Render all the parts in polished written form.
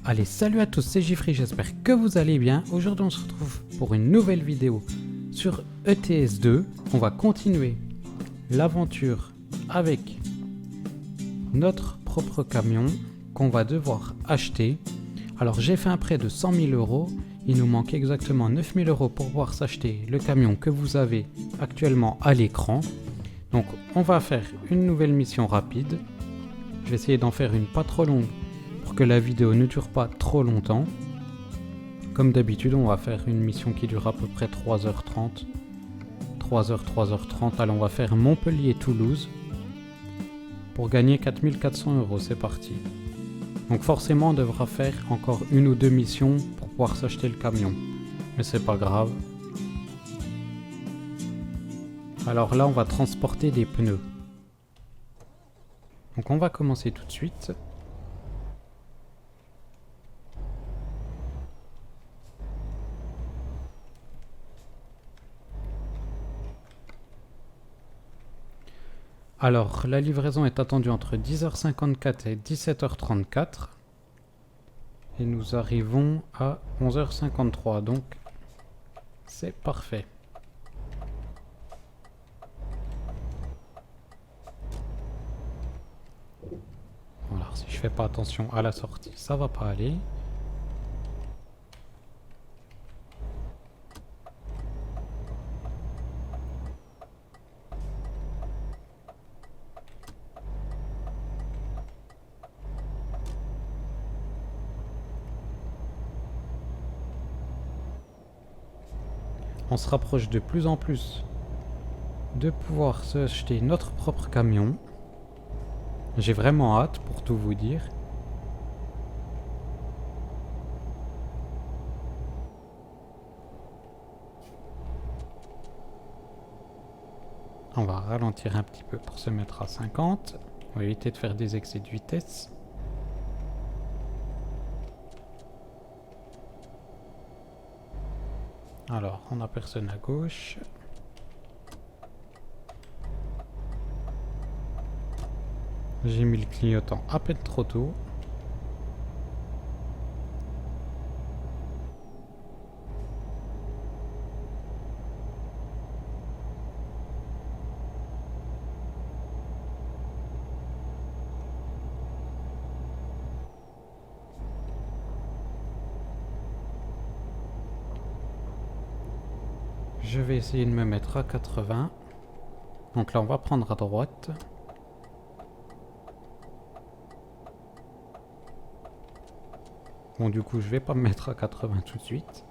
Allez, salut à tous, c'est Giffry, j'espère que vous allez bien. Aujourd'hui on se retrouve pour une nouvelle vidéo sur ETS2. On va continuer l'aventure avec notre propre camion qu'on va devoir acheter. Alors j'ai fait un prêt de 100 000 €. Il nous manque exactement 9 000 € pour pouvoir s'acheter le camion que vous avez actuellement à l'écran. Donc on va faire une nouvelle mission rapide. Je vais essayer d'en faire une pas trop longue pour que la vidéo ne dure pas trop longtemps. Comme d'habitude, on va faire une mission qui dure à peu près 3h30. 3h30. Allez, on va faire Montpellier-Toulouse pour gagner 4 400 €. C'est parti. Donc forcément, on devra faire encore une ou deux missions pour pouvoir s'acheter le camion. Mais c'est pas grave. Alors là, on va transporter des pneus. Donc on va commencer tout de suite. Alors, la livraison est attendue entre 10h54 et 17h34. Et nous arrivons à 11h53, donc c'est parfait. Voilà, si je fais pas attention à la sortie, ça va pas aller. On se rapproche de plus en plus de pouvoir s'acheter notre propre camion. J'ai vraiment hâte, pour tout vous dire. On va ralentir un petit peu pour se mettre à 50. On va éviter de faire des excès de vitesse. Alors, on n'a personne à gauche. J'ai mis le clignotant à peine trop tôt. Je vais essayer de me mettre à 80. Donc là, on va prendre à droite. Bon, du coup, je vais pas me mettre à 80 tout de suite.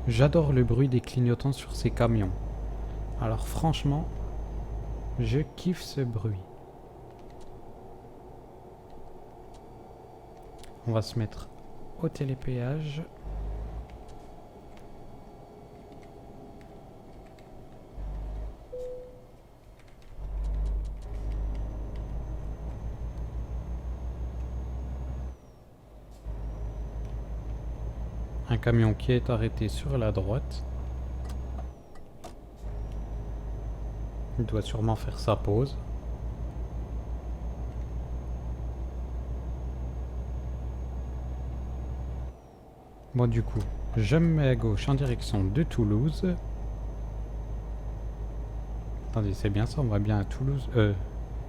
J'adore le bruit des clignotants sur ces camions. Alors franchement, je kiffe ce bruit. On va se mettre au télépéage. Un camion qui est arrêté sur la droite. Il doit sûrement faire sa pause. Bon, du coup, je me mets à gauche en direction de Toulouse. Attendez, c'est bien ça, on va bien à Toulouse.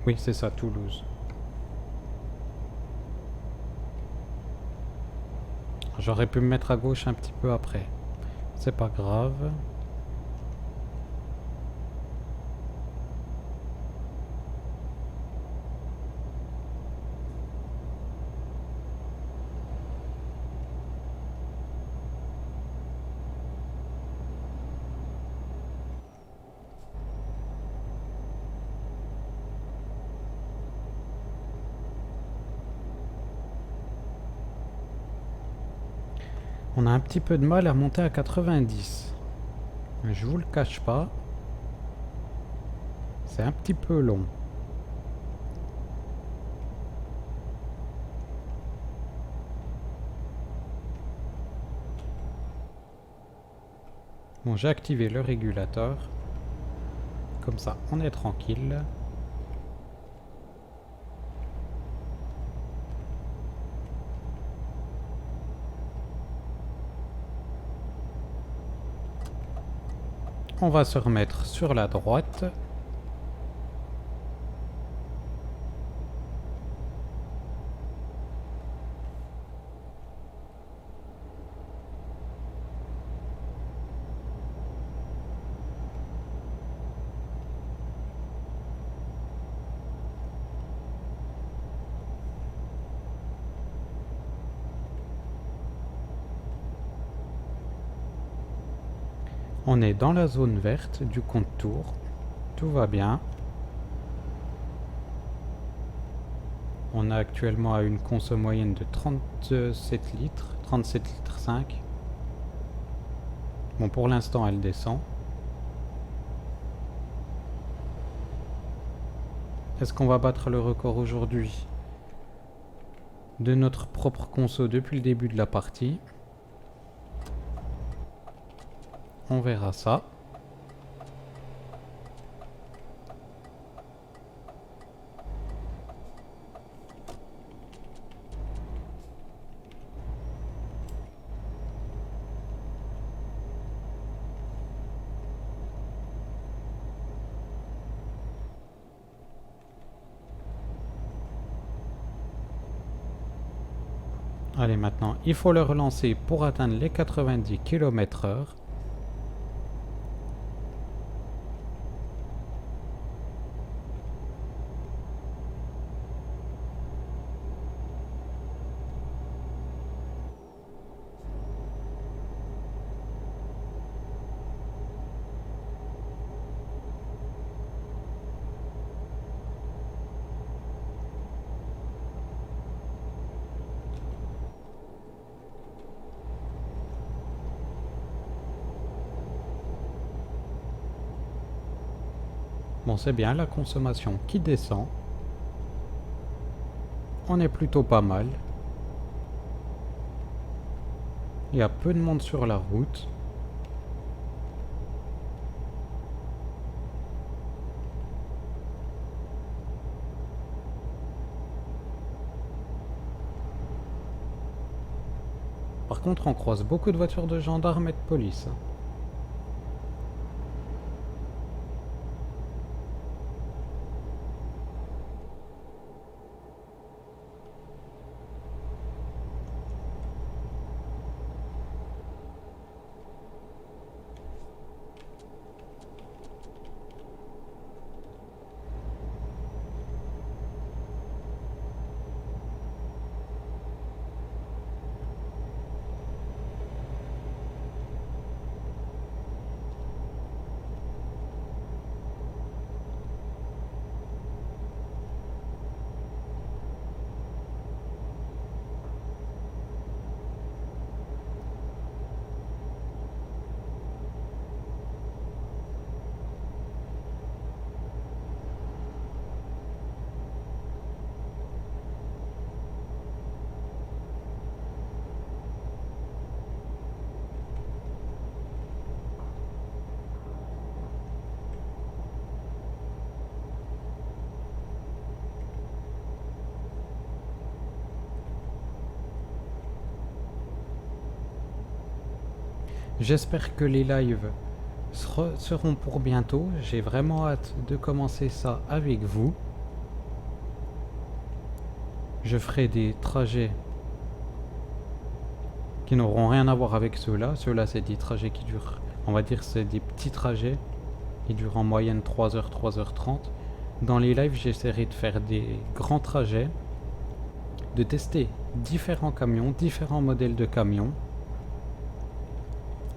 Oui, c'est ça, Toulouse. J'aurais pu me mettre à gauche un petit peu après. C'est pas grave. On a un petit peu de mal à monter à 90. Je vous le cache pas. C'est un petit peu long. Bon, j'ai activé le régulateur. Comme ça, on est tranquille. On va se remettre sur la droite. On est dans la zone verte du contour. Tout va bien. On a actuellement à une conso moyenne de 37 litres, 37 litres 5. Bon, pour l'instant, elle descend. Est-ce qu'on va battre le record aujourd'hui de notre propre conso depuis le début de la partie? On verra ça. Allez, maintenant, il faut le relancer pour atteindre les 90 km/h. Bon, c'est bien, la consommation qui descend. On est plutôt pas mal. Il y a peu de monde sur la route. Par contre, on croise beaucoup de voitures de gendarmes et de police. J'espère que les lives seront pour bientôt. J'ai vraiment hâte de commencer ça avec vous. Je ferai des trajets qui n'auront rien à voir avec ceux-là. Ceux-là, c'est des trajets qui durent, on va dire, c'est des petits trajets qui durent en moyenne 3h, 3h30. Dans les lives, j'essaierai de faire des grands trajets, de tester différents camions, différents modèles de camions.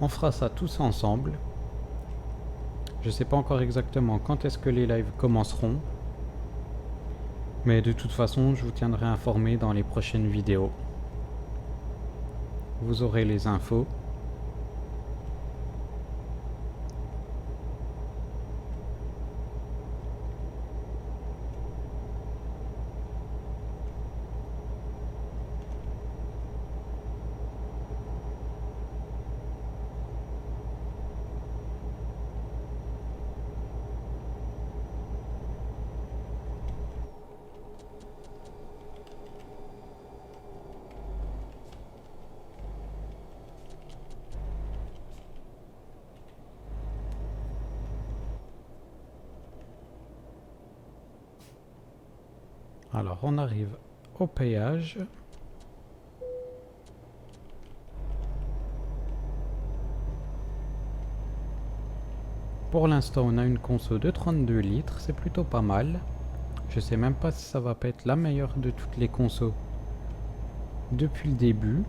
On fera ça tous ensemble. Je sais pas encore exactement quand est-ce que les lives commenceront. Mais de toute façon, je vous tiendrai informé dans les prochaines vidéos. vous aurez les infos. Alors on arrive au péage. Pour l'instant on a une conso de 32 litres, c'est plutôt pas mal. Je sais même pas si ça va pas être la meilleure de toutes les consos depuis le début.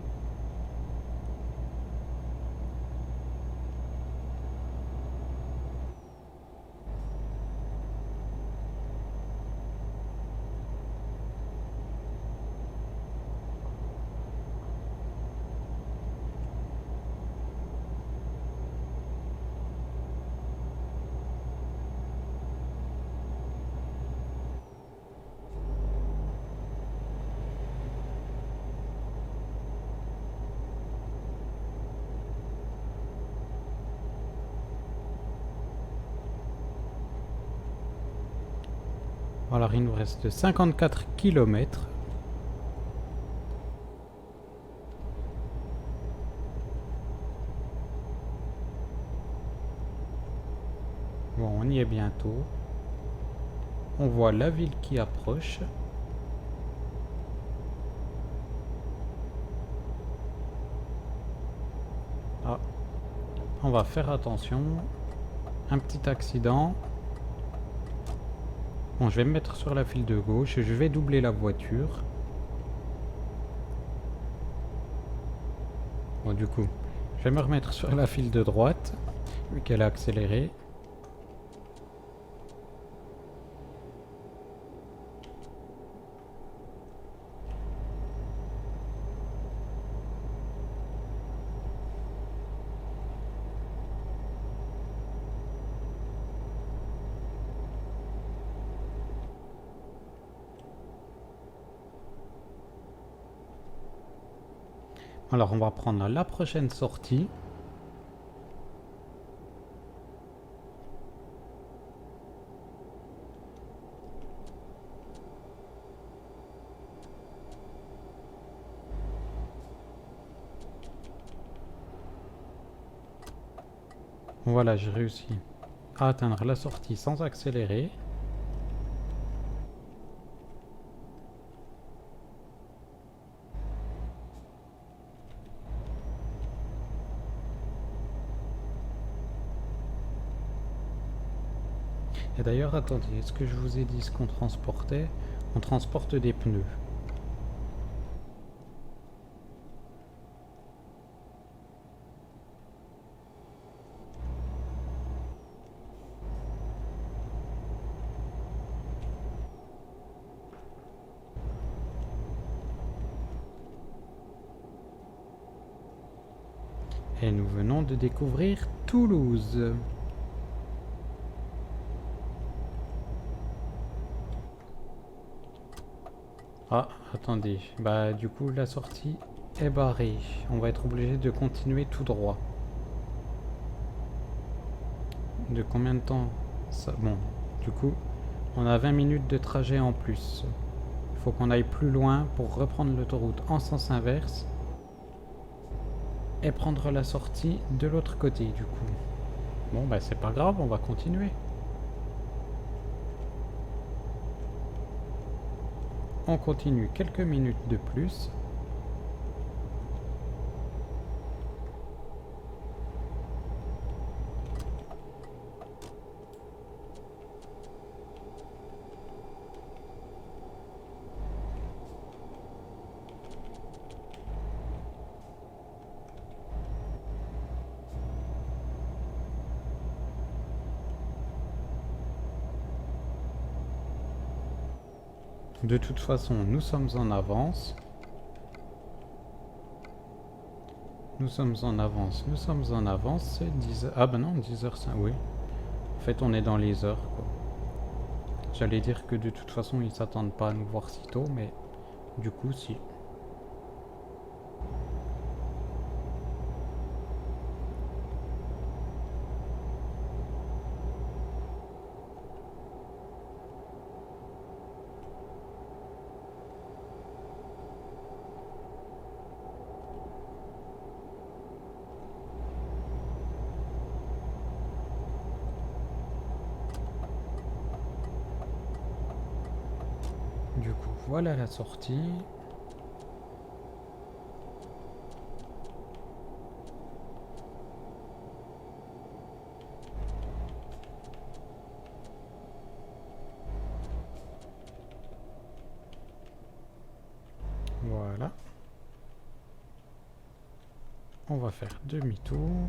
Alors il nous reste 54 km. Bon, on y est bientôt. On voit la ville qui approche. Ah, on va faire attention. Un petit accident. Bon, je vais me mettre sur la file de gauche. Je vais doubler la voiture. Bon, du coup, je vais me remettre sur la file de droite, vu qu'elle a accéléré. Alors, on va prendre la prochaine sortie. Voilà, j'ai réussi à atteindre la sortie sans accélérer. Et d'ailleurs, attendez, est-ce que je vous ai dit ce qu'on transportait? On transporte des pneus. Et nous venons de découvrir Toulouse. Ah, attendez. Bah, du coup, la sortie est barrée. On va être obligé de continuer tout droit. De combien de temps ça... Bon, du coup, on a 20 minutes de trajet en plus. Il faut qu'on aille plus loin pour reprendre l'autoroute en sens inverse. Et prendre la sortie de l'autre côté, du coup. Bon, bah, c'est pas grave, on va continuer. On continue quelques minutes de plus. De toute façon, nous sommes en avance. Nous sommes en avance, c'est 10 heures. Ah bah non, 10h05, oui. En fait, on est dans les heures, quoi. J'allais dire que de toute façon, ils s'attendent pas à nous voir si tôt, mais du coup, si. Du coup, voilà la sortie. Voilà. On va faire demi-tour.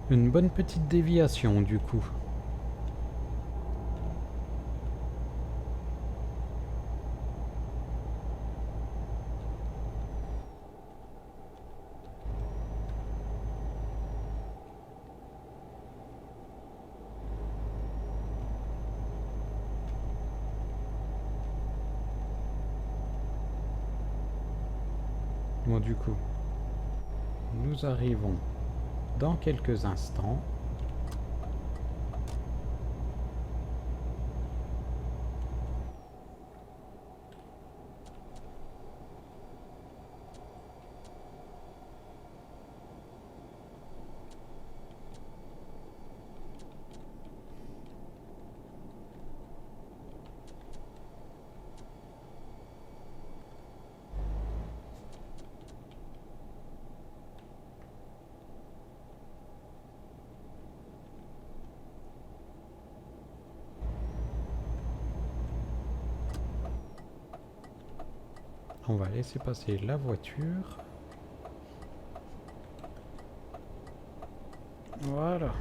Une bonne petite déviation du coup. Bon, du coup, nous arrivons dans quelques instants. On va laisser passer la voiture. Voilà.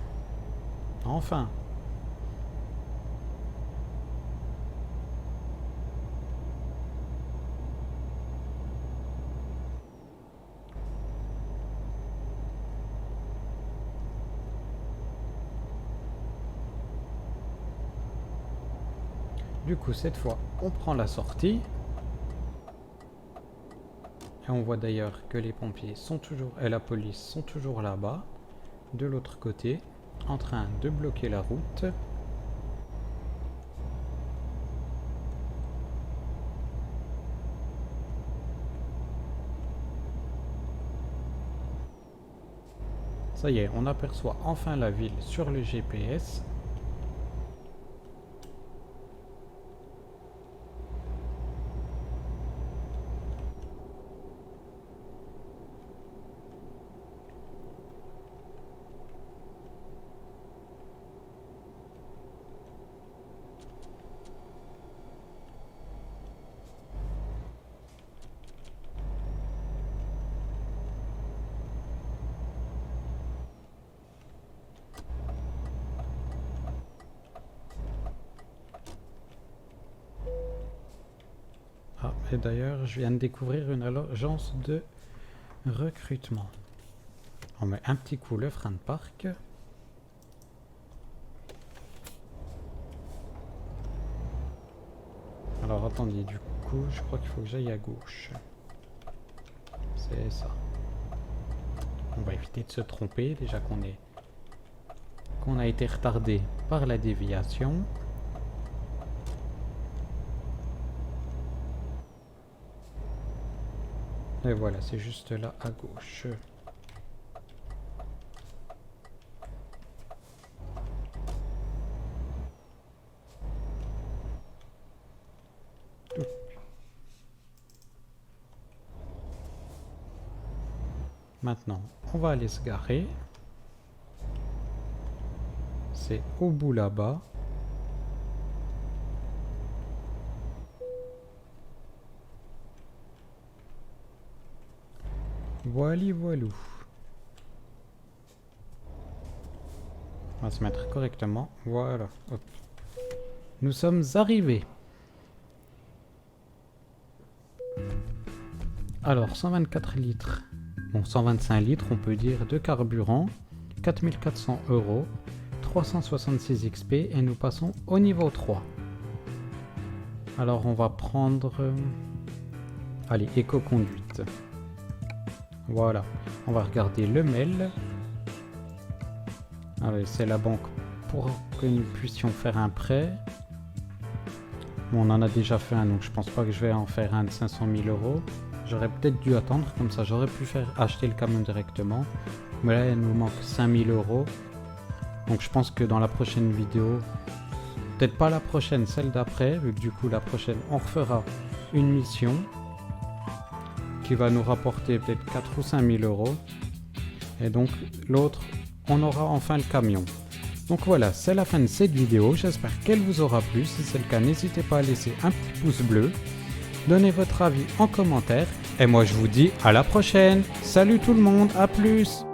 Enfin. Du coup, cette fois, on prend la sortie. Et on voit d'ailleurs que les pompiers sont toujours, et la police sont toujours là-bas, de l'autre côté, en train de bloquer la route. Ça y est, on aperçoit enfin la ville sur le GPS. Et d'ailleurs, je viens de découvrir une agence de recrutement. On met un petit coup le frein de parc. Alors attendez, du coup, je crois qu'il faut que j'aille à gauche. C'est ça. On va éviter de se tromper, déjà qu'on a été retardé par la déviation. Et voilà, c'est juste là à gauche. Maintenant, on va aller se garer. C'est au bout là-bas. Voili voilou. On va se mettre correctement. Voilà. Hop. Nous sommes arrivés. Alors, 124 litres. Bon, 125 litres, on peut dire, de carburant. 4400 €. 366 XP. Et nous passons au niveau 3. Alors, on va prendre... allez, éco-conduite. Voilà. On va regarder le mail. Allez, c'est la banque pour que nous puissions faire un prêt. Bon, on en a déjà fait un, donc je pense pas que je vais en faire un de 500 000 €. J'aurais peut-être dû attendre, comme ça j'aurais pu acheter le camion directement. Mais là, il nous manque 5 000 €. Donc je pense que dans la prochaine vidéo, peut-être pas la prochaine, celle d'après, vu que du coup la prochaine, on refera une mission qui va nous rapporter peut-être 4 ou 5 000 €. Et donc l'autre, on aura enfin le camion. Donc voilà, c'est la fin de cette vidéo. J'espère qu'elle vous aura plu. Si c'est le cas, n'hésitez pas à laisser un petit pouce bleu. Donnez votre avis en commentaire. Et moi, je vous dis à la prochaine. Salut tout le monde, à plus!